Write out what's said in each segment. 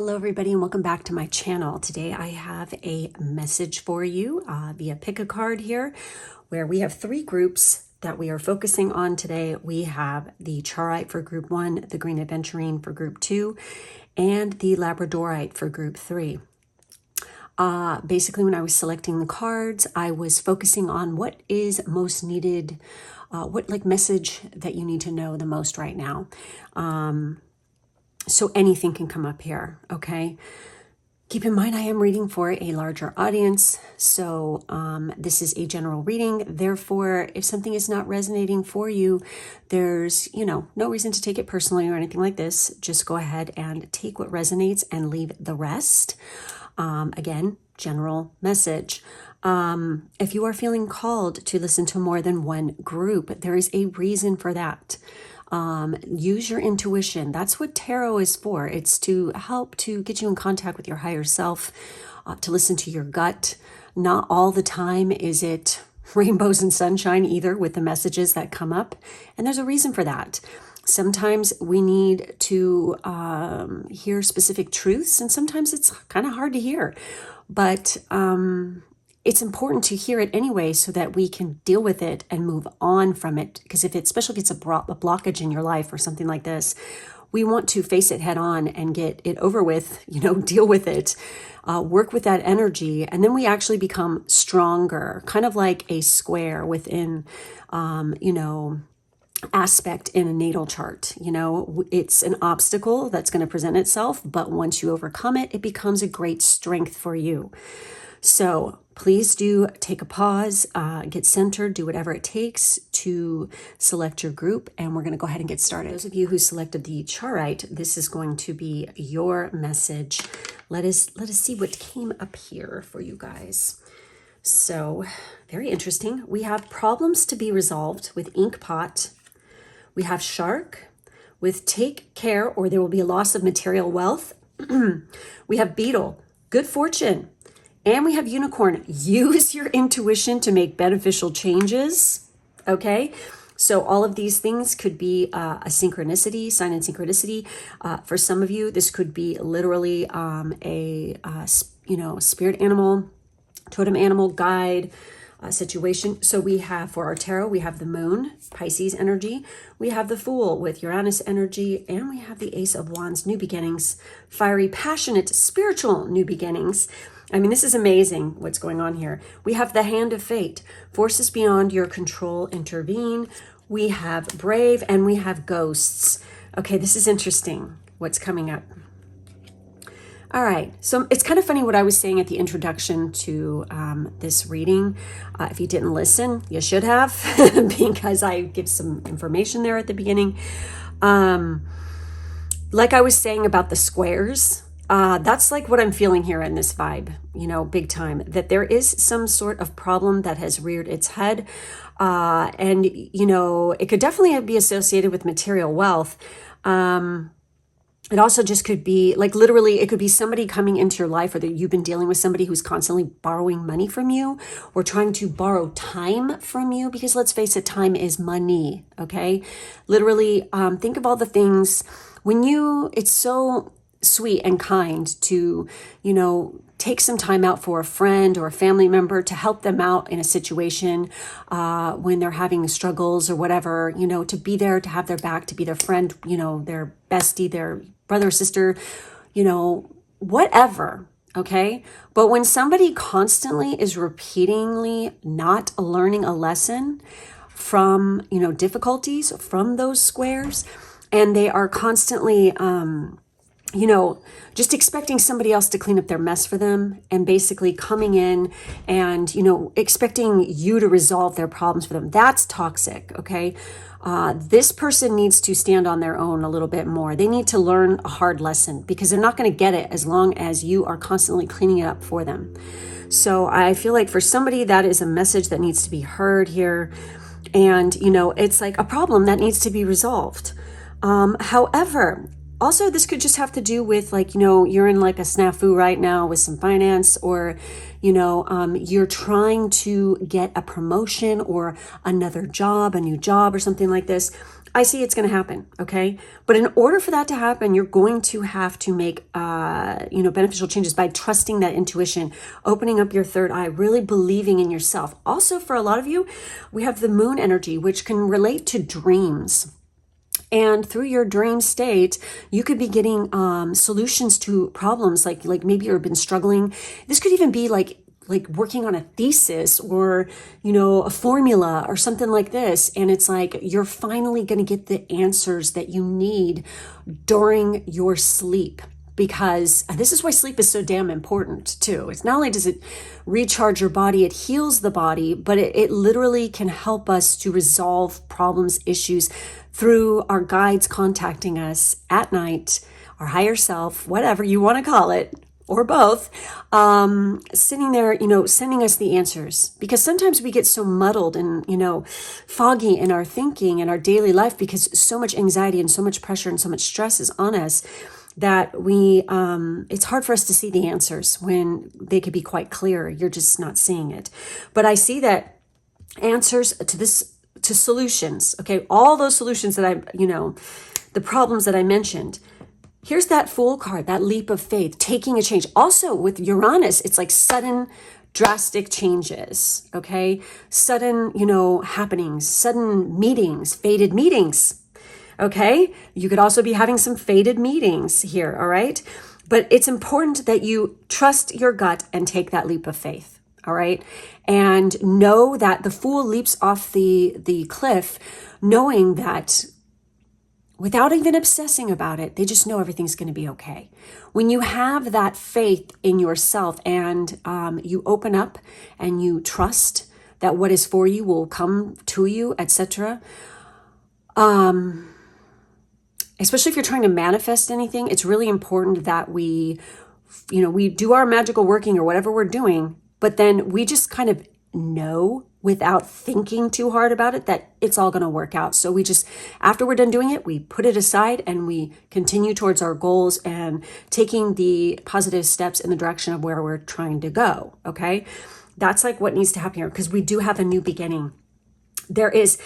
Hello everybody and welcome back to my channel. Today I have a message for you via pick a card here, where we have three groups that we are focusing on today. We have the Charite for group 1, the Green Aventurine for group 2, and the Labradorite for group 3. Basically, when I was selecting the cards, I was focusing on what is most needed, what message that you need to know the most right now. So anything can come up here, okay? Keep in mind, I am reading for a larger audience, so this is a general reading. Therefore, if something is not resonating for you, there's, no reason to take it personally or anything like this. Just go ahead and take what resonates and leave the rest. Again, general message. If you are feeling called to listen to more than one group, there is a reason for that. Use your intuition. That's what tarot is for. It's to help to get you in contact with your higher self, to listen to your gut. Not all the time is it rainbows and sunshine either with the messages that come up. And there's a reason for that. Sometimes we need to hear specific truths, and sometimes it's kind of hard to hear. But it's important to hear it anyway so that we can deal with it and move on from it. Because especially if it's a blockage in your life or something like this, we want to face it head on and get it over with, deal with it, work with that energy. And then we actually become stronger, kind of like a square within, aspect in a natal chart. It's an obstacle that's going to present itself, but once you overcome it, it becomes a great strength for you. So please do take a pause, get centered, do whatever it takes to select your group, and we're going to go ahead and get started. Those of you who selected the Charite, this is going to be your message. Let us see what came up here for you guys. So, very interesting. We have problems to be resolved with ink pot. We have shark with take care or there will be a loss of material wealth. We have beetle, good fortune. And we have unicorn. Use your intuition to make beneficial changes. Okay. So all of these things could be a synchronicity, sign and synchronicity. For some of you, this could be literally a spirit animal, totem animal, guide situation. So we have, for our tarot, we have the moon, Pisces energy. We have the fool with Uranus energy. And we have the ace of wands, new beginnings, fiery, passionate, spiritual new beginnings. I mean, this is amazing what's going on here. We have the hand of fate. Forces beyond your control intervene. We have brave and we have ghosts. Okay, this is interesting what's coming up. All right, so it's kind of funny what I was saying at the introduction to this reading. If you didn't listen, you should have, because I give some information there at the beginning. Like I was saying about the squares, that's like what I'm feeling here in this vibe, big time, that there is some sort of problem that has reared its head. And, it could definitely be associated with material wealth. It also just could be literally, it could be somebody coming into your life, or that you've been dealing with somebody who's constantly borrowing money from you or trying to borrow time from you, because let's face it, time is money. Okay. Literally, think of all the things it's so sweet and kind to, take some time out for a friend or a family member to help them out in a situation when they're having struggles or whatever, to be there, to have their back, to be their friend, their bestie, their brother or sister, whatever. Okay. But when somebody constantly is repeatedly not learning a lesson from, difficulties from those squares, and they are constantly, just expecting somebody else to clean up their mess for them, and basically coming in and, expecting you to resolve their problems for them. That's toxic. Okay. This person needs to stand on their own a little bit more. They need to learn a hard lesson, because they're not going to get it as long as you are constantly cleaning it up for them. So I feel like for somebody, that is a message that needs to be heard here. And, it's like a problem that needs to be resolved. However, also, this could just have to do with you're in a snafu right now with some finance, or, you're trying to get a promotion or another job, a new job or something like this. I see it's going to happen, okay? But in order for that to happen, you're going to have to make, beneficial changes by trusting that intuition, opening up your third eye, really believing in yourself. Also, for a lot of you, we have the moon energy, which can relate to dreams. And through your dream state, you could be getting solutions to problems like maybe you've been struggling. This could even be like working on a thesis or, a formula or something like this. And it's like you're finally going to get the answers that you need during your sleep. Because this is why sleep is so damn important too. It's not only does it recharge your body, it heals the body, but it literally can help us to resolve problems, issues through our guides contacting us at night, our higher self, whatever you want to call it, or both, sitting there, sending us the answers. Because sometimes we get so muddled and, foggy in our thinking and our daily life because so much anxiety and so much pressure and so much stress is on us that it's hard for us to see the answers when they could be quite clear. You're just not seeing it. But I see that answers to solutions, okay? All those solutions that the problems that I mentioned. Here's that Fool card, that leap of faith, taking a change. Also with Uranus, it's like sudden, drastic changes, okay? Sudden, happenings, sudden meetings, fated meetings, okay? You could also be having some fated meetings here, all right? But it's important that you trust your gut and take that leap of faith, all right? And know that the Fool leaps off the cliff knowing that without even obsessing about it, they just know everything's going to be okay. When you have that faith in yourself and you open up and you trust that what is for you will come to you, etc. Especially if you're trying to manifest anything, it's really important that we do our magical working or whatever we're doing, but then we just kind of know without thinking too hard about it that it's all going to work out. So we just, after we're done doing it, we put it aside and we continue towards our goals and taking the positive steps in the direction of where we're trying to go. Okay. That's like what needs to happen here because we do have a new beginning. There's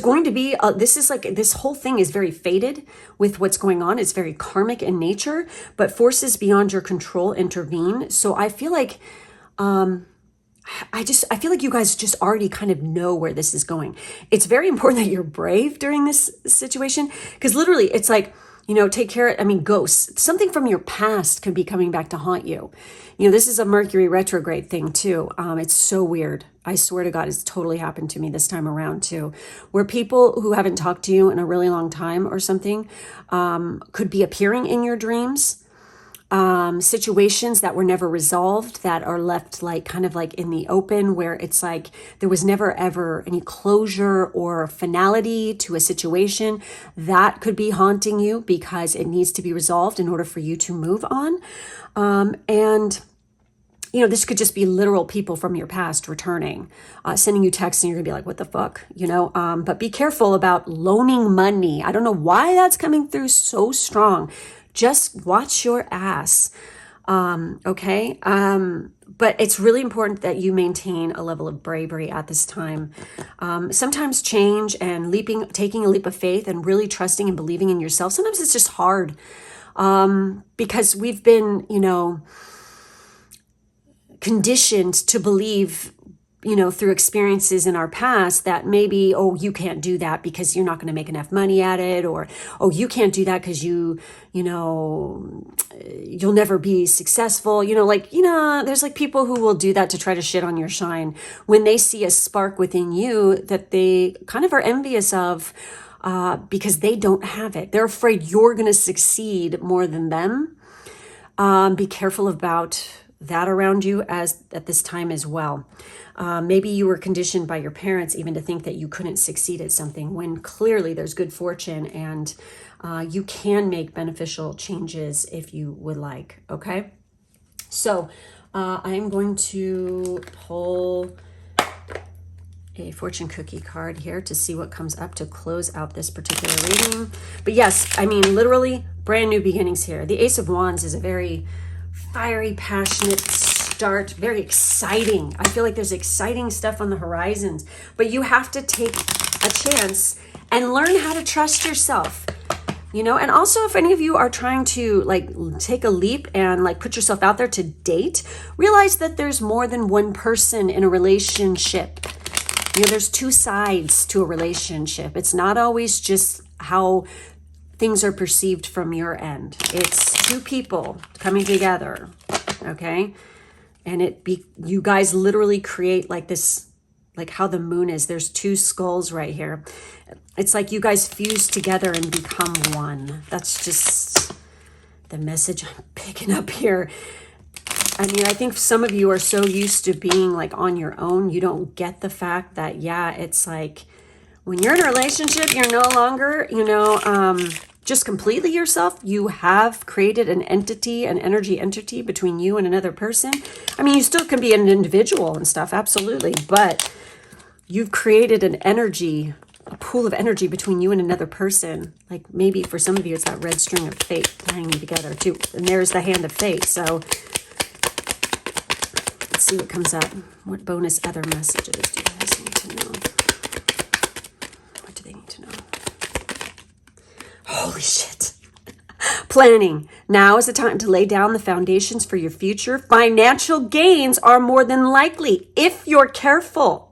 going to be, this whole thing is very fated with what's going on. It's very karmic in nature, but forces beyond your control intervene. So I feel like, I feel like you guys just already kind of know where this is going. It's very important that you're brave during this situation because literally it's like, take care. Ghosts, something from your past could be coming back to haunt you. This is a Mercury retrograde thing too. It's so weird. I swear to God, it's totally happened to me this time around too, where people who haven't talked to you in a really long time or something could be appearing in your dreams. Situations that were never resolved that are left kind of in the open where it's like there was never ever any closure or finality to a situation that could be haunting you because it needs to be resolved in order for you to move on. This could just be literal people from your past returning, sending you texts and you're gonna be like, what the fuck, but be careful about loaning money. I don't know why that's coming through so strong. Just watch your ass, okay? But it's really important that you maintain a level of bravery at this time. Sometimes change and taking a leap of faith and really trusting and believing in yourself, sometimes it's just hard because we've been, conditioned to believe, through experiences in our past that maybe, oh, you can't do that because you're not going to make enough money at it, or, oh, you can't do that because you'll never be successful. There's people who will do that to try to shit on your shine when they see a spark within you that they kind of are envious of because they don't have it. They're afraid you're going to succeed more than them. Be careful about that around you at this time as well. Maybe you were conditioned by your parents even to think that you couldn't succeed at something when clearly there's good fortune and you can make beneficial changes if you would like, okay? So I'm going to pull a fortune cookie card here to see what comes up to close out this particular reading. But yes, literally brand new beginnings here. The Ace of Wands is a very fiery, passionate start, very exciting. I feel like there's exciting stuff on the horizons, but you have to take a chance and learn how to trust yourself. You know, and also if any of you are trying to like take a leap and like put yourself out there to date, realize that there's more than one person in a relationship. You know, there's two sides to a relationship. It's not always just how things are perceived from your end. It's two people coming together, okay? And you guys literally create like this, like how the moon is. There's two skulls right here. It's like you guys fuse together and become one. That's just the message I'm picking up here. I mean, I think some of you are so used to being like on your own, you don't get the fact that, yeah, it's like when you're in a relationship, you're no longer, you know, just completely yourself. You have created an entity, an energy entity between you and another person. I mean, you still can be an individual and stuff, absolutely, but you've created an energy, a pool of energy between you and another person. Like maybe for some of you, it's that red string of fate hanging together too. And there's the hand of fate. So let's see what comes up. What bonus other messages do you guys need to know? What do they need to know? Holy shit. Planning. Now is the time to lay down the foundations for your future. Financial gains are more than likely if you're careful.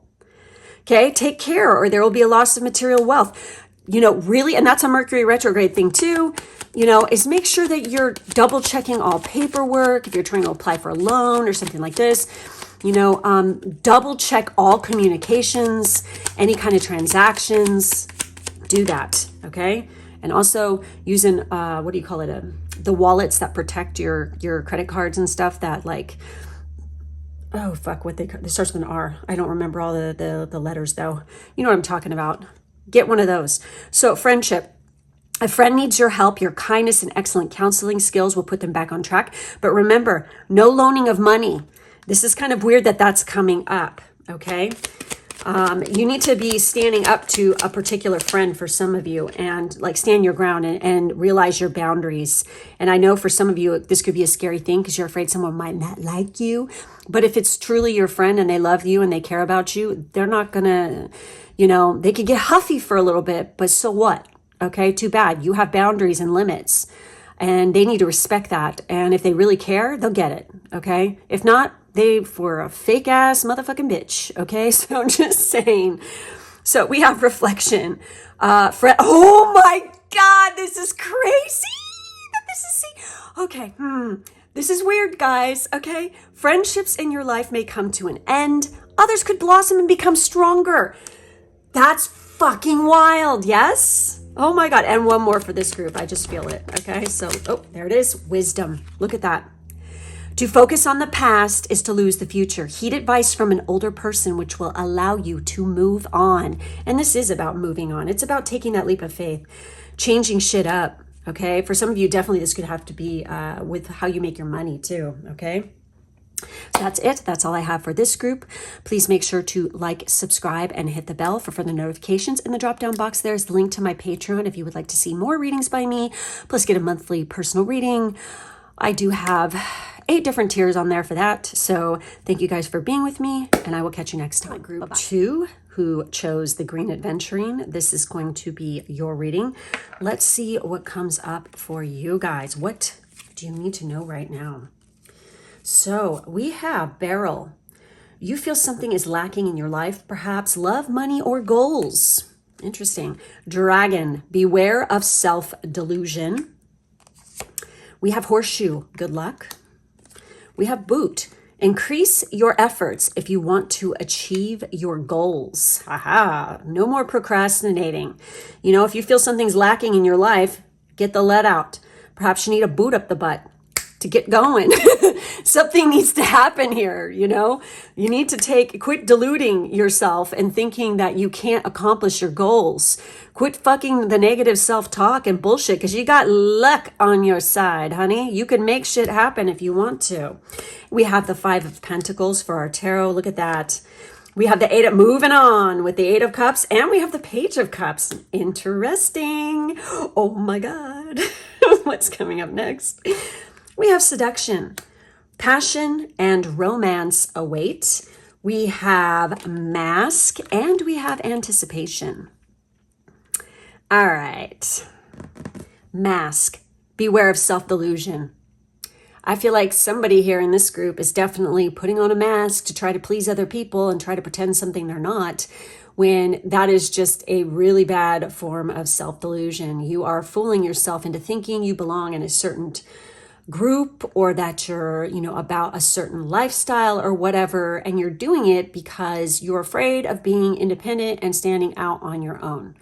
Okay, take care or there will be a loss of material wealth. You know, really, and that's a Mercury retrograde thing too, you know, is make sure that you're double checking all paperwork. If you're trying to apply for a loan or something like this, you know, double check all communications, any kind of transactions, do that, okay? And also using, what do you call it? The wallets that protect your credit cards and stuff that like, oh, fuck, it starts with an R. I don't remember all the letters though. You know what I'm talking about. Get one of those. So friendship. A friend needs your help. Your kindness and excellent counseling skills will put them back on track. But remember, no loaning of money. This is kind of weird that that's coming up, okay? You need to be standing up to a particular friend for some of you and like stand your ground and realize your boundaries. And I know for some of you, this could be a scary thing because you're afraid someone might not like you. But if it's truly your friend and they love you and they care about you, they're not gonna, you know, they could get huffy for a little bit, but so what? Okay, too bad. You have boundaries and limits and they need to respect that. And if they really care, they'll get it, okay? If not, they were a fake ass motherfucking bitch. Okay. So I'm just saying. So we have reflection. Oh my God, this is crazy. Okay. This is weird, guys. Okay. Friendships in your life may come to an end. Others could blossom and become stronger. That's fucking wild. Yes. Oh my God. And one more for this group. I just feel it. Okay. So, oh, there it is. Wisdom. Look at that. To focus on the past is to lose the future. Heed advice from an older person, which will allow you to move on. And this is about moving on. It's about taking that leap of faith, changing shit up. Okay. For some of you, definitely this could have to be with how you make your money too. Okay. So that's it. That's all I have for this group. Please make sure to like, subscribe, and hit the bell for further notifications. In the drop-down box, there's the link to my Patreon if you would like to see more readings by me, plus get a monthly personal reading. I do have 8 different tiers on there for that. So thank you guys for being with me, and I will catch you next time. Group Bye-bye. 2 who chose the Green Adventuring, this is going to be your reading. Let's see what comes up for you guys. What do you need to know right now? So we have Beryl. You feel something is lacking in your life, perhaps love, money, or goals. Interesting. Dragon, beware of self-delusion. We have Horseshoe, good luck. We have Boot, increase your efforts if you want to achieve your goals. Aha, no more procrastinating. You know, if you feel something's lacking in your life, get the let out. Perhaps you need a boot up the butt to get going. Something needs to happen here, you know? You need to quit deluding yourself and thinking that you can't accomplish your goals. Quit fucking the negative self-talk and bullshit because you got luck on your side, honey. You can make shit happen if you want to. We have the 5 of Pentacles for our tarot. Look at that. We have the 8 of moving on with the 8 of Cups, and we have the Page of Cups. Interesting. Oh my God. What's coming up next? We have Seduction, Passion, and Romance await. We have Mask, and we have Anticipation. All right. Mask. Beware of self-delusion. I feel like somebody here in this group is definitely putting on a mask to try to please other people and try to pretend something they're not, when that is just a really bad form of self-delusion. You are fooling yourself into thinking you belong in a certain group, or that you're, about a certain lifestyle or whatever, and you're doing it because you're afraid of being independent and standing out on your own.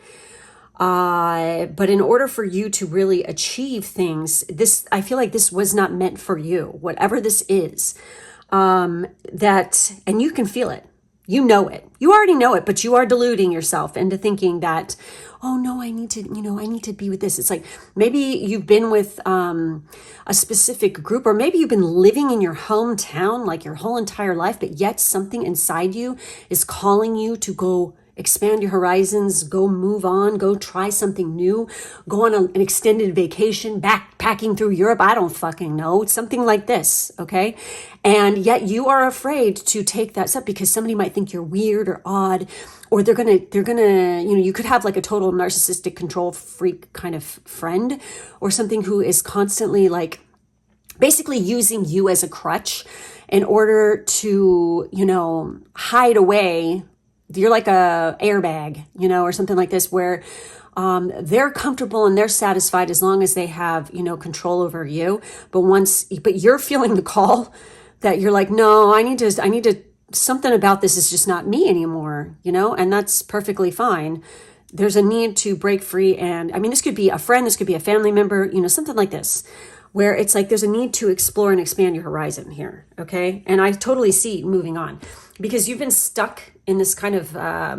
But in order for you to really achieve things, I feel like this was not meant for you, whatever this is, and you can feel it. You know it. You already know it, but you are deluding yourself into thinking that, oh no, I need to be with this. It's like maybe you've been with a specific group, or maybe you've been living in your hometown like your whole entire life, but yet something inside you is calling you to go expand your horizons, go move on, go try something new, go on an extended vacation, backpacking through Europe. I don't fucking know. It's something like this, okay? And yet you are afraid to take that step because somebody might think you're weird or odd, or they're gonna, you could have like a total narcissistic control freak kind of friend or something who is constantly like basically using you as a crutch in order to, hide away. You're like a airbag, or something like this, where they're comfortable and they're satisfied as long as they have, control over you. But you're feeling the call that you're like, no, I need to, something about this is just not me anymore, and that's perfectly fine. There's a need to break free. And I mean, this could be a friend, this could be a family member, something like this, where it's like there's a need to explore and expand your horizon here, okay? And I totally see moving on, because you've been stuck in this kind of, I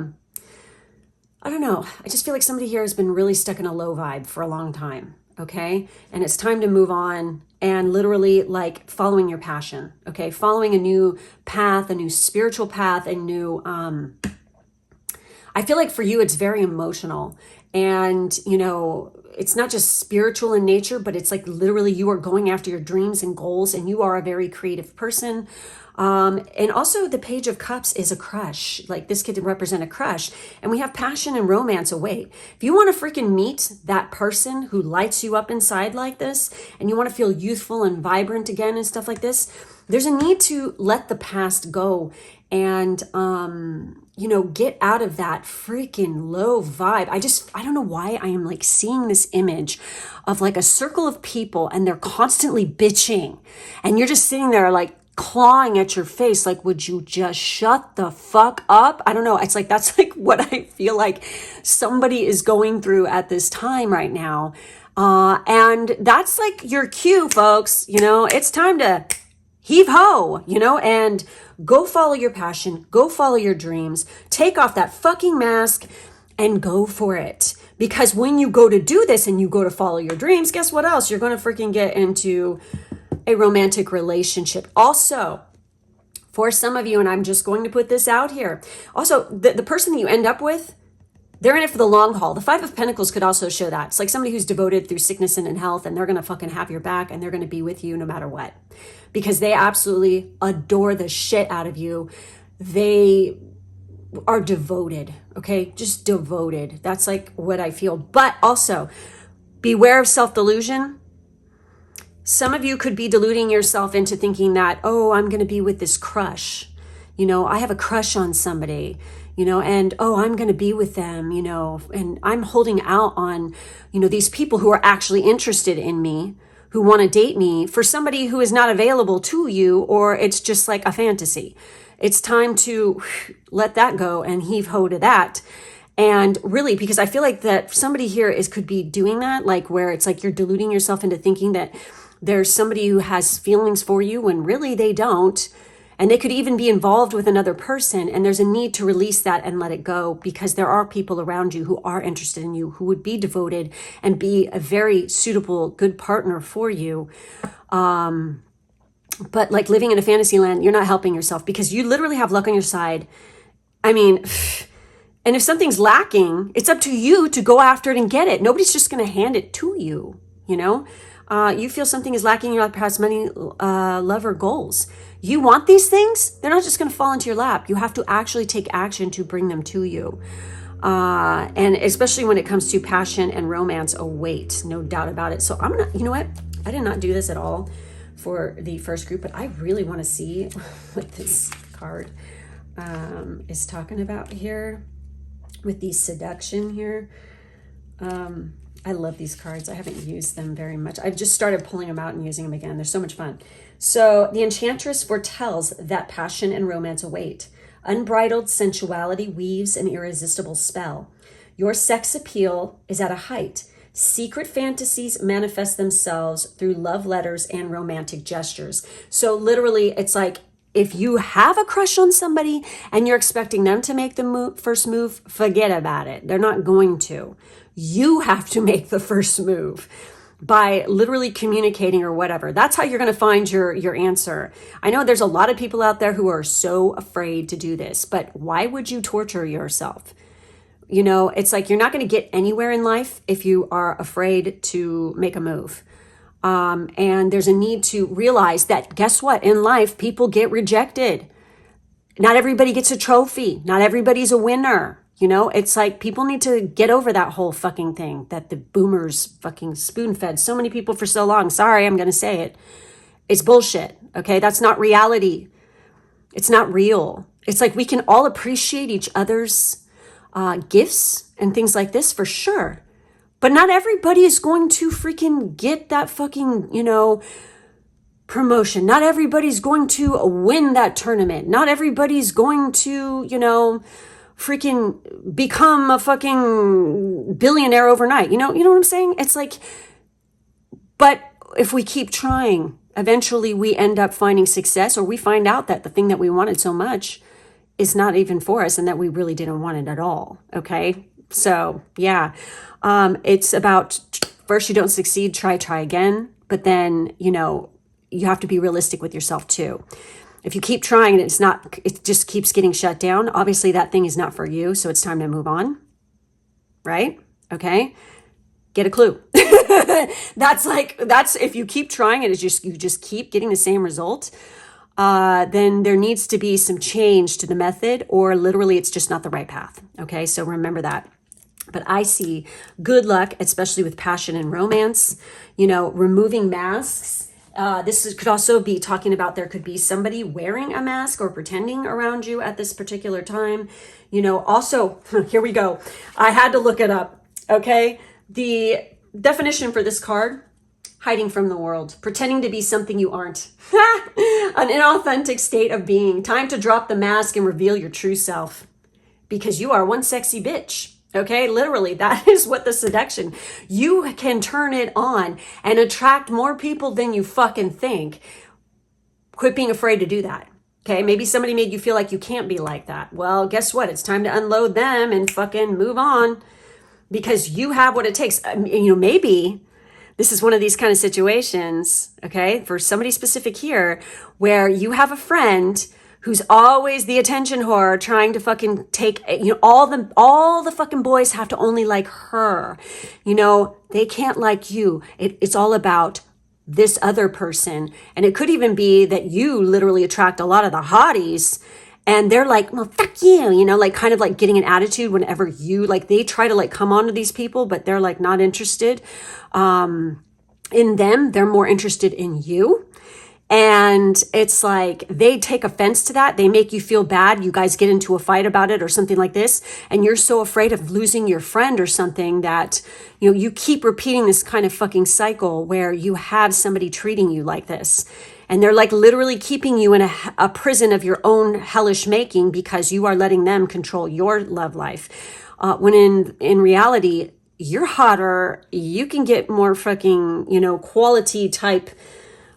don't know, I just feel like somebody here has been really stuck in a low vibe for a long time, okay? And it's time to move on and literally like following your passion, okay? Following a new path, a new spiritual path, a new, I feel like for you, it's very emotional. And, it's not just spiritual in nature, but it's like literally you are going after your dreams and goals, and you are a very creative person. And also the Page of Cups is a crush. Like this could represent a crush. And we have passion and romance away. If you want to freaking meet that person who lights you up inside like this, and you want to feel youthful and vibrant again and stuff like this, there's a need to let the past go and, get out of that freaking low vibe. I don't know why I am like seeing this image of like a circle of people and they're constantly bitching, and you're just sitting there like clawing at your face. Like, would you just shut the fuck up? I don't know. It's like, that's like what I feel like somebody is going through at this time right now. And that's like your cue, folks. It's time to heave ho, and go follow your passion, go follow your dreams, take off that fucking mask and go for it. Because when you go to do this and you go to follow your dreams, guess what else? You're going to freaking get into a romantic relationship. Also, for some of you, and I'm just going to put this out here, also the person that you end up with, they're in it for the long haul. The Five of Pentacles could also show that. It's like somebody who's devoted through sickness and in health, and they're going to fucking have your back, and they're going to be with you no matter what, because they absolutely adore the shit out of you. They are devoted, okay? Just devoted. That's like what I feel. But also, beware of self-delusion. Some of you could be deluding yourself into thinking that, oh, I'm going to be with this crush. I have a crush on somebody. And, oh, I'm going to be with them, and I'm holding out on, these people who are actually interested in me, who want to date me, for somebody who is not available to you, or it's just like a fantasy. It's time to let that go and heave ho to that. And really, because I feel like that somebody here could be doing that, like where it's like you're deluding yourself into thinking that there's somebody who has feelings for you when really they don't. And they could even be involved with another person, and there's a need to release that and let it go, because there are people around you who are interested in you, who would be devoted and be a very suitable, good partner for you. But like living in a fantasy land, you're not helping yourself, because you literally have luck on your side. I mean, and if something's lacking, it's up to you to go after it and get it. Nobody's just going to hand it to you, you feel something is lacking in your life, perhaps money, love, or goals. You want these things? They're not just going to fall into your lap. You have to actually take action to bring them to you. And especially when it comes to passion and romance await, no doubt about it. So I'm gonna, you know what? I did not do this at all for the first group, but I really want to see what this card is talking about here with the seduction here. I love these cards. I haven't used them very much. I've just started pulling them out and using them again. They're so much fun. So the Enchantress foretells that passion and romance await. Unbridled sensuality weaves an irresistible spell. Your sex appeal is at a height. Secret fantasies manifest themselves through love letters and romantic gestures. So literally, it's like, if you have a crush on somebody and you're expecting them to make the first move, forget about it. They're not going to. You have to make the first move by literally communicating or whatever. That's how you're going to find your answer. I know there's a lot of people out there who are so afraid to do this, but why would you torture yourself? You know, it's like you're not going to get anywhere in life if you are afraid to make a move. And there's a need to realize that, guess what? In life, people get rejected. Not everybody gets a trophy. Not everybody's a winner. You know, it's like people need to get over that whole fucking thing that the boomers fucking spoon-fed so many people for so long. Sorry, I'm going to say it. It's bullshit. Okay, that's not reality. It's not real. It's like we can all appreciate each other's gifts and things like this for sure. But not everybody is going to freaking get that fucking, you know, promotion. Not everybody's going to win that tournament. Not everybody's going to, you know, freaking become a fucking billionaire overnight. You know what I'm saying? It's like, but if we keep trying, eventually we end up finding success, or we find out that the thing that we wanted so much is not even for us and that we really didn't want it at all. Okay. So yeah, it's about first you don't succeed, try again. But then, you know, you have to be realistic with yourself too. If you keep trying and it just keeps getting shut down, obviously that thing is not for you. So it's time to move on. Right? Okay. Get a clue. That's if you keep trying and you just keep getting the same result, then there needs to be some change to the method, or literally it's just not the right path. Okay. So remember that. But I see good luck, especially with passion and romance, you know, removing masks. Could also be talking about there could be somebody wearing a mask or pretending around you at this particular time. You know, also, here we go. I had to look it up. Okay. The definition for this card: hiding from the world, pretending to be something you aren't. An inauthentic state of being. Time to drop the mask and reveal your true self, because you are one sexy bitch. Okay, literally, that is what the seduction. You can turn it on and attract more people than you fucking think. Quit being afraid to do that. Okay, maybe somebody made you feel like you can't be like that. Well, guess what? It's time to unload them and fucking move on, because you have what it takes. You know, maybe this is one of these kind of situations, okay, for somebody specific here, where you have a friend who's always the attention whore, trying to fucking take, you know, all the fucking boys have to only like her. You know, they can't like you. It's all about this other person. And it could even be that you literally attract a lot of the hotties, and they're like, well, fuck you, you know, like kind of like getting an attitude whenever you, like, they try to like come on to these people, but they're like not interested in them. They're more interested in you. And it's like they take offense to that. They make you feel bad. You guys get into a fight about it or something like this. And you're so afraid of losing your friend or something that, you know, you keep repeating this kind of fucking cycle where you have somebody treating you like this. And they're like literally keeping you in a prison of your own hellish making, because you are letting them control your love life. When in reality, you're hotter. You can get more fucking, you know, quality type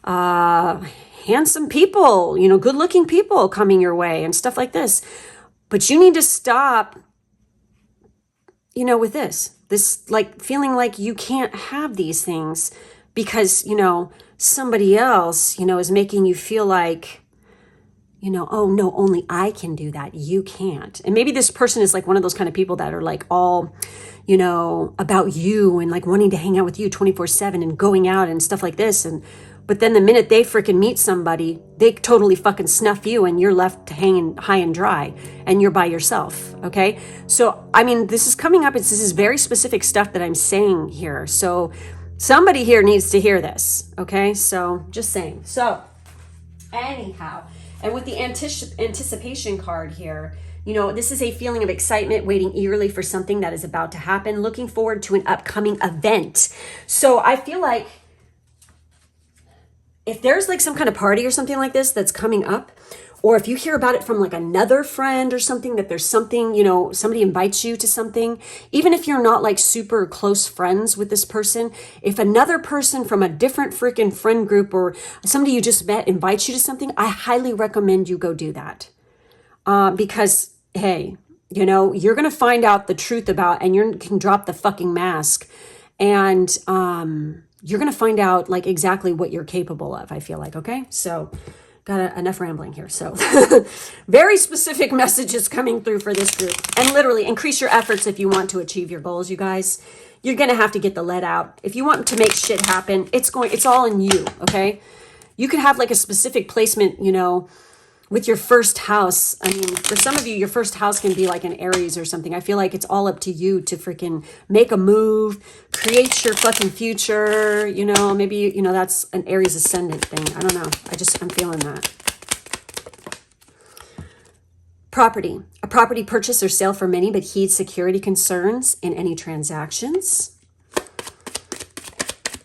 handsome people, you know, good looking people coming your way and stuff like this. But you need to stop, you know, with this like feeling like you can't have these things because, you know, somebody else, you know, is making you feel like, you know, oh no, only I can do that. You can't. And maybe this person is like one of those kind of people that are like all, you know, about you and like wanting to hang out with you 24/7 and going out and stuff like this. And But then the minute they freaking meet somebody, they totally fucking snuff you and you're left hanging high and dry and you're by yourself, okay? So, I mean, this is coming up. This is very specific stuff that I'm saying here. So somebody here needs to hear this, okay? So just saying. So anyhow, and with the anticipation card here, you know, this is a feeling of excitement, waiting eagerly for something that is about to happen, looking forward to an upcoming event. So I feel like if there's like some kind of party or something like this that's coming up, or if you hear about it from like another friend or something, that there's something, you know, somebody invites you to something, even if you're not like super close friends with this person, if another person from a different freaking friend group or somebody you just met invites you to something, I highly recommend you go do that. Because, hey, you know, you're going to find out the truth about, and you can drop the fucking mask, and you're going to find out like exactly what you're capable of, I feel like. Okay. So got enough rambling here. So very specific messages coming through for this group, and literally increase your efforts if you want to achieve your goals, you guys. You're going to have to get the lead out. If you want to make shit happen, it's all in you. Okay. You could have like a specific placement, you know, with your first house. I mean, for some of you, your first house can be like an Aries or something. I feel like it's all up to you to freaking make a move, create your fucking future. You know, maybe, you know, that's an Aries ascendant thing. I don't know. I'm feeling that. Property. A property purchase or sale for many, but heed security concerns in any transactions.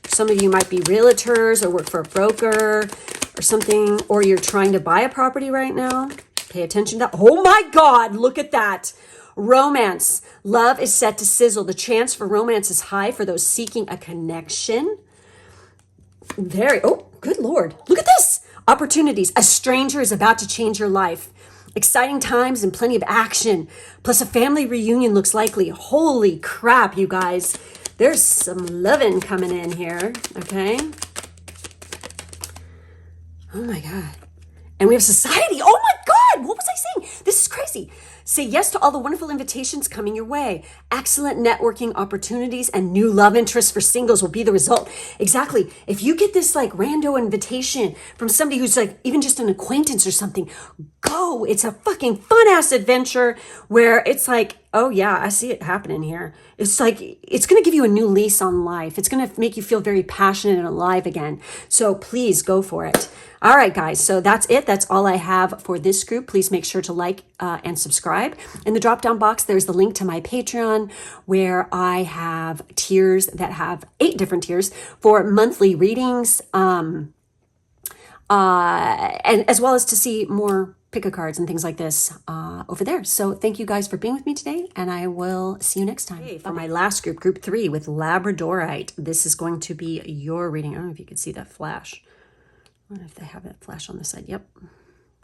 Some of you might be realtors or work for a broker or something, or you're trying to buy a property right now. Pay attention to that. Oh my God, look at that. Romance. Love is set to sizzle. The chance for romance is high for those seeking a connection. Oh, good Lord. Look at this. Opportunities. A stranger is about to change your life. Exciting times and plenty of action. Plus a family reunion looks likely. Holy crap, you guys. There's some loving coming in here, okay? Oh my God. And we have society. Oh my God. What was I saying? This is crazy. Say yes to all the wonderful invitations coming your way. Excellent networking opportunities and new love interests for singles will be the result. Exactly. If you get this like rando invitation from somebody who's like even just an acquaintance or something, go. It's a fucking fun ass adventure where it's like, oh yeah, I see it happening here. It's like, it's going to give you a new lease on life. It's going to make you feel very passionate and alive again. So please go for it. All right, guys. So that's it. That's all I have for this group. Please make sure to like and subscribe. In the drop-down box, there's the link to my Patreon, where I have tiers that have 8 different tiers for monthly readings, and as well as to see more pick-a cards and things like this over there. So thank you guys for being with me today, and I will see you next time. Okay, for my last group, group 3 with Labradorite, this is going to be your reading. I don't know if you can see that flash. I don't know if they have that flash on the side. Yep.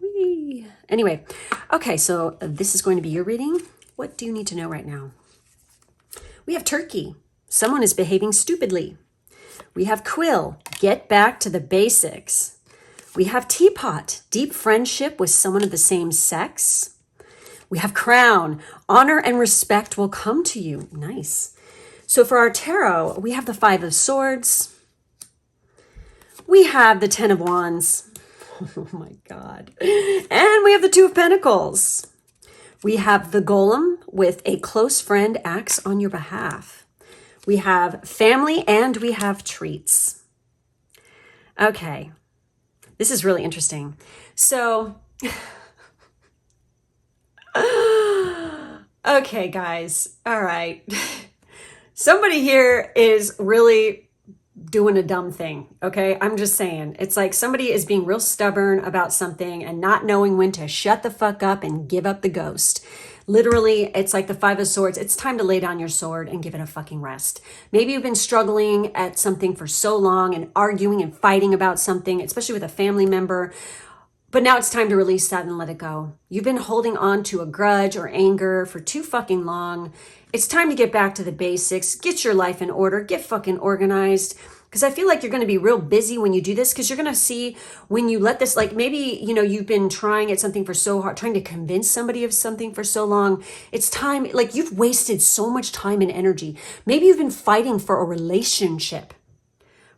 Whee. Anyway, okay, so this is going to be your reading. What do you need to know right now? We have Turkey. Someone is behaving stupidly. We have Quill. Get back to the basics. We have Teapot. Deep friendship with someone of the same sex. We have Crown. Honor and respect will come to you. Nice. So for our tarot, we have the 5 of Swords. We have the 10 of Wands. Oh my God. And we have the 2 of Pentacles. We have the Golem with a close friend acts on your behalf. We have family and we have treats. Okay. This is really interesting. So, okay, guys. All right. Somebody here is really doing a dumb thing, okay? I'm just saying. It's like somebody is being real stubborn about something and not knowing when to shut the fuck up and give up the ghost. Literally, it's like the 5 of Swords. It's time to lay down your sword and give it a fucking rest. Maybe you've been struggling at something for so long and arguing and fighting about something, especially with a family member. But now it's time to release that and let it go. You've been holding on to a grudge or anger for too fucking long. It's time to get back to the basics. Get your life in order. Get fucking organized. Because I feel like you're going to be real busy when you do this, because you're going to see when you let this, like maybe, you know, you've been trying at something for so hard, trying to convince somebody of something for so long. It's time, like you've wasted so much time and energy. Maybe you've been fighting for a relationship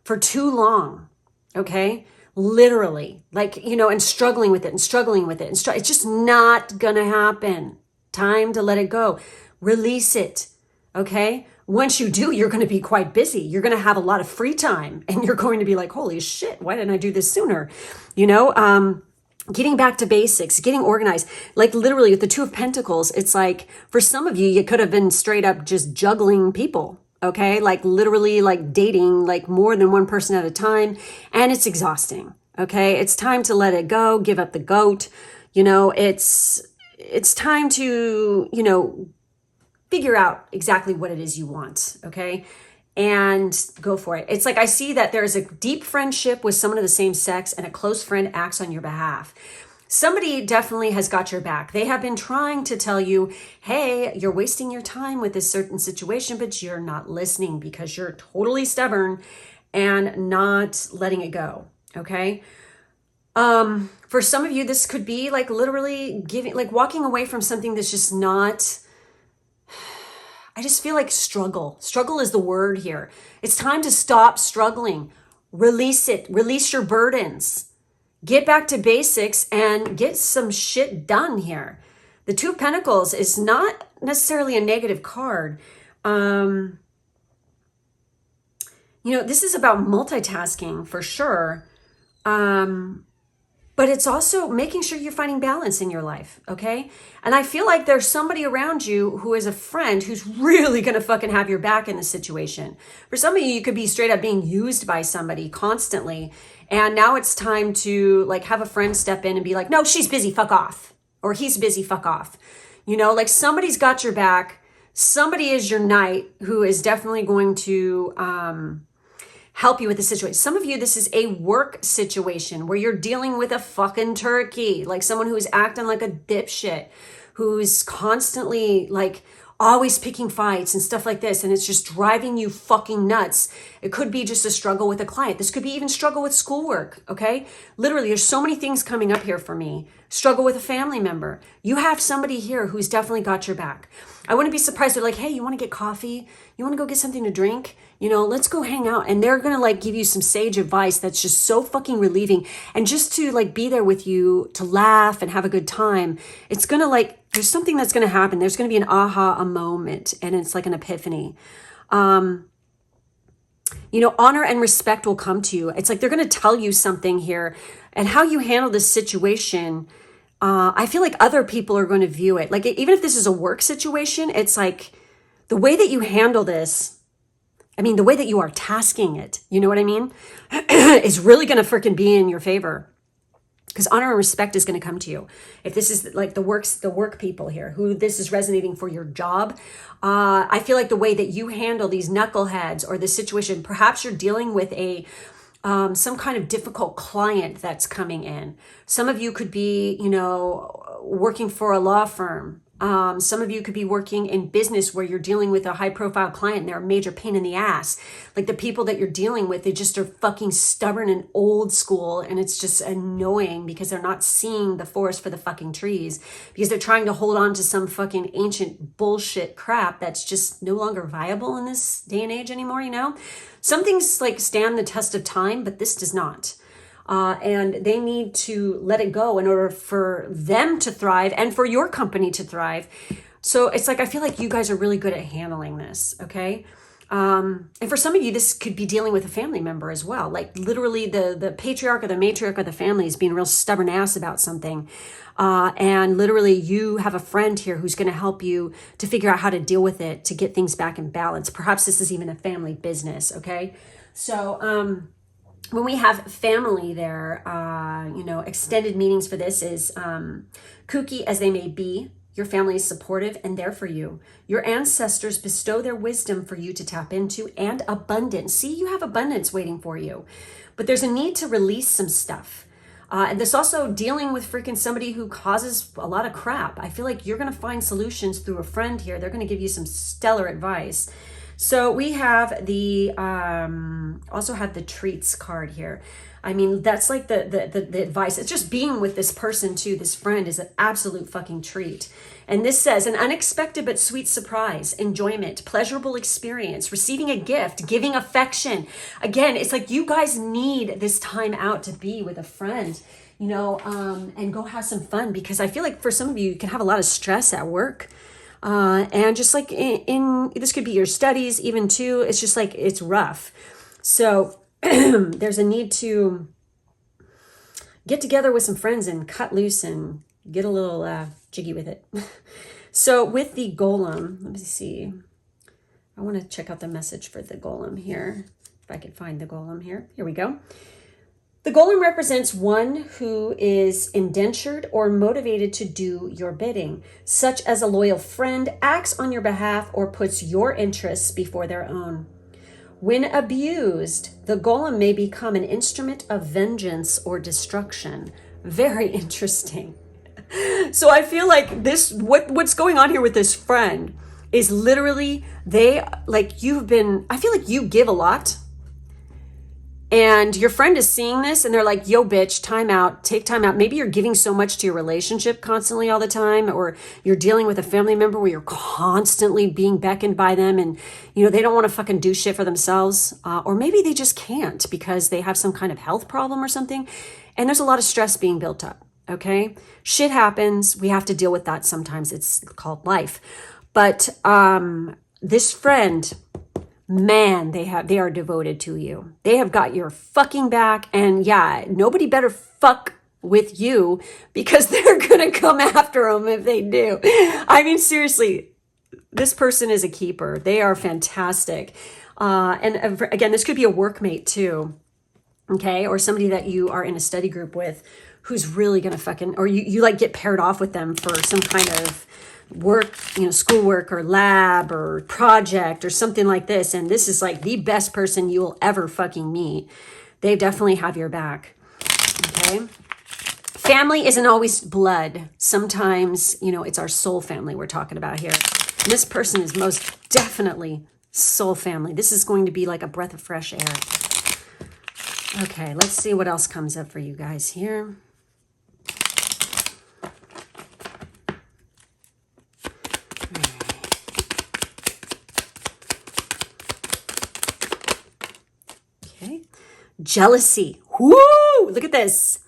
for too long. okay? Literally, like, you know, and struggling with it and struggling with it. It's just not gonna happen. Time to let it go. Release it, okay? Once you do, you're gonna be quite busy. You're gonna have a lot of free time and you're going to be like, holy shit, why didn't I do this sooner? You know, getting back to basics, getting organized. Like literally with the Two of Pentacles, it's like for some of you, you could have been straight up just juggling people. Okay. Like literally like dating like more than one person at a time. And it's exhausting. Okay. It's time to let it go. Give up the goat. You know, it's time to, you know, figure out exactly what it is you want. Okay. And go for it. It's like I see that there's a deep friendship with someone of the same sex and a close friend acts on your behalf. Somebody definitely has got your back. They have been trying to tell you, hey, you're wasting your time with this certain situation, but you're not listening because you're totally stubborn and not letting it go. Okay. For some of you, this could be like literally walking away from something that's just not, I just feel like struggle. Struggle is the word here. It's time to stop struggling. Release it. Release your burdens. Get back to basics and get some shit done here. The Two of Pentacles is not necessarily a negative card. You know, this is about multitasking for sure. But it's also making sure you're finding balance in your life, okay? And I feel like there's somebody around you who is a friend who's really gonna fucking have your back in the situation. For some of you, you could be straight up being used by somebody constantly. And now it's time to like have a friend step in and be like, no, she's busy, fuck off. Or he's busy, fuck off. You know, like somebody's got your back. Somebody is your knight who is definitely going to, help you with the situation. Some of you, this is a work situation where you're dealing with a fucking turkey, like someone who's acting like a dipshit, who's constantly like always picking fights and stuff like this. And it's just driving you fucking nuts. It could be just a struggle with a client. This could be even struggle with schoolwork. Okay. Literally, there's so many things coming up here for me. Struggle with a family member. You have somebody here who's definitely got your back. I wouldn't be surprised. They're like, hey, you want to get coffee? You want to go get something to drink? You know, let's go hang out. And they're going to like give you some sage advice that's just so fucking relieving. And just to like be there with you to laugh and have a good time. It's going to like, there's something that's going to happen. There's going to be an aha, a moment. And it's like an epiphany. You know, honor and respect will come to you. It's like they're going to tell you something here. And how you handle this situation, I feel like other people are going to view it. Like even if this is a work situation, it's like the way that you handle this, I mean, the way that you are tasking it, you know what I mean, is really going to freaking be in your favor. Because honor and respect is going to come to you. If this is like the work people here, who this is resonating for your job, I feel like the way that you handle these knuckleheads or the situation, perhaps you're dealing with some kind of difficult client that's coming in. Some of you could be, you know, working for a law firm. Some of you could be working in business where you're dealing with a high profile client and they're a major pain in the ass. Like the people that you're dealing with, they just are fucking stubborn and old school. And it's just annoying because they're not seeing the forest for the fucking trees because they're trying to hold on to some fucking ancient bullshit crap that's just no longer viable in this day and age anymore, you know? Some things like stand the test of time, but this does not. And they need to let it go in order for them to thrive and for your company to thrive. So it's like, I feel like you guys are really good at handling this. Okay. And for some of you, this could be dealing with a family member as well. Like literally the patriarch or the matriarch of the family is being a real stubborn ass about something. And literally you have a friend here who's going to help you to figure out how to deal with it, to get things back in balance. Perhaps this is even a family business. Okay. So, when we have family there, you know, extended meanings for this is kooky as they may be, your family is supportive and there for you. Your ancestors bestow their wisdom for you to tap into and abundance. See, you have abundance waiting for you, but there's a need to release some stuff. And this also dealing with freaking somebody who causes a lot of crap. I feel like you're going to find solutions through a friend here. They're going to give you some stellar advice. So we have the, also have the treats card here. I mean, that's like the advice. It's just being with this person too, this friend, is an absolute fucking treat. And this says, an unexpected but sweet surprise, enjoyment, pleasurable experience, receiving a gift, giving affection. Again, it's like you guys need this time out to be with a friend, you know, and go have some fun, because I feel like for some of you, you can have a lot of stress at work. And just like in this could be your studies even too. It's just like, it's rough. So there's a need to get together with some friends and cut loose and get a little jiggy with it. So with the golem, let me see. I want to check out the message for the golem here. If I could find the golem here. Here we go. The golem represents one who is indentured or motivated to do your bidding, such as a loyal friend acts on your behalf or puts your interests before their own. When abused, the golem may become an instrument of vengeance or destruction. Very interesting. So I feel like this, what's going on here with this friend is literally I feel like you give a lot. And your friend is seeing this and they're like, yo, bitch, time out, take time out. Maybe you're giving so much to your relationship constantly all the time, or you're dealing with a family member where you're constantly being beckoned by them and, you know, they don't want to fucking do shit for themselves. Or maybe they just can't because they have some kind of health problem or something. And there's a lot of stress being built up. Okay. Shit happens. We have to deal with that sometimes. It's called life. But this friend, man, they are devoted to you. They have got your fucking back. And yeah, nobody better fuck with you because they're going to come after them if they do. I mean, seriously, this person is a keeper. They are fantastic. And again, this could be a workmate too. Okay. Or somebody that you are in a study group with who's really going to fucking, or you like get paired off with them for some kind of work, you know, schoolwork or lab or project or something like this. And this is like the best person you will ever fucking meet. They definitely have your back. Okay. Family isn't always blood. Sometimes, you know, it's our soul family we're talking about here. And this person is most definitely soul family. This is going to be like a breath of fresh air. Okay. Let's see what else comes up for you guys here. Jealousy. Woo! Look at this.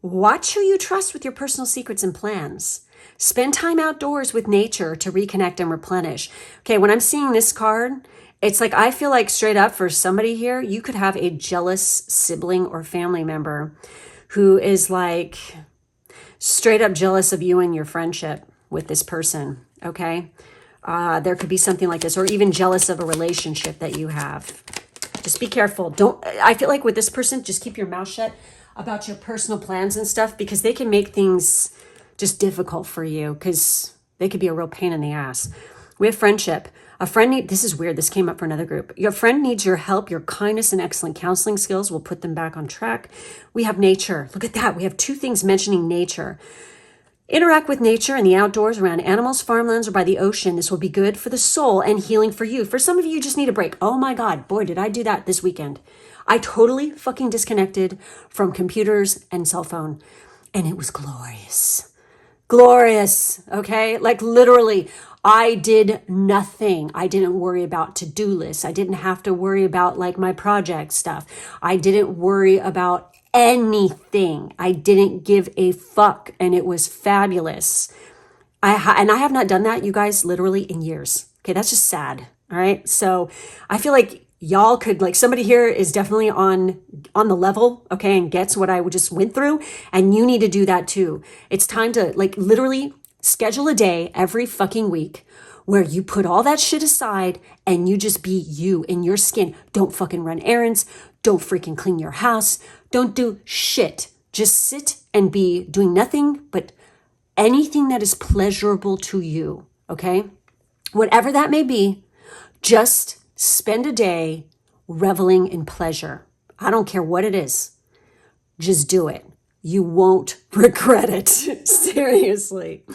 Watch who you trust with your personal secrets and plans. Spend time outdoors with nature to reconnect and replenish. Okay, when I'm seeing this card, it's like I feel like straight up for somebody here, you could have a jealous sibling or family member who is like straight up jealous of you and your friendship with this person, okay? There could be something like this, or even jealous of a relationship that you have. Just be careful. I feel like with this person, just keep your mouth shut about your personal plans and stuff, because they can make things just difficult for you, because they could be a real pain in the ass. We have friendship. This is weird. This came up for another group. Your friend needs your help. Your kindness and excellent counseling skills will put them back on track. We have nature. Look at that. We have two things mentioning nature. Interact with nature in the outdoors, around animals, farmlands, or by the ocean. This will be good for the soul and healing for you. For some of you, you just need a break. Oh my God, boy, did I do that this weekend. I totally fucking disconnected from computers and cell phone, and it was glorious. Glorious, okay? Like literally, I did nothing. I didn't worry about to-do lists. I didn't have to worry about like my project stuff. I didn't worry about anything. I didn't give a fuck, and it was fabulous. I have not done that, you guys, literally in years. Okay, that's just sad. All right, so I feel like y'all could, like, somebody here is definitely on the level, okay, and gets what I just went through, and you need to do that too. It's time to like literally schedule a day every fucking week where you put all that shit aside and you just be you in your skin. Don't fucking run errands. Don't freaking clean your house. Don't do shit. Just sit and be doing nothing but anything that is pleasurable to you, okay? Whatever that may be, just spend a day reveling in pleasure. I don't care what it is. Just do it. You won't regret it. Seriously.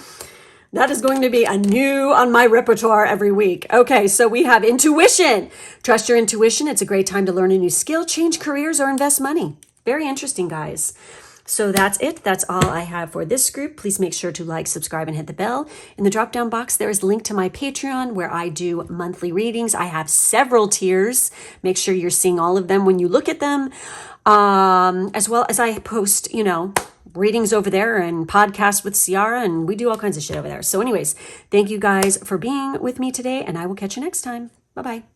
That is going to be a new on my repertoire every week. Okay, so we have intuition. Trust your intuition. It's a great time to learn a new skill, change careers, or invest money. Very interesting, guys. So that's it. That's all I have for this group. Please make sure to like, subscribe, and hit the bell. In the drop-down box, there is a link to my Patreon where I do monthly readings. I have several tiers. Make sure you're seeing all of them when you look at them. As well as I post, you know, readings over there and podcasts with Ciara, and we do all kinds of shit over there. So anyways, thank you guys for being with me today, and I will catch you next time. Bye-bye.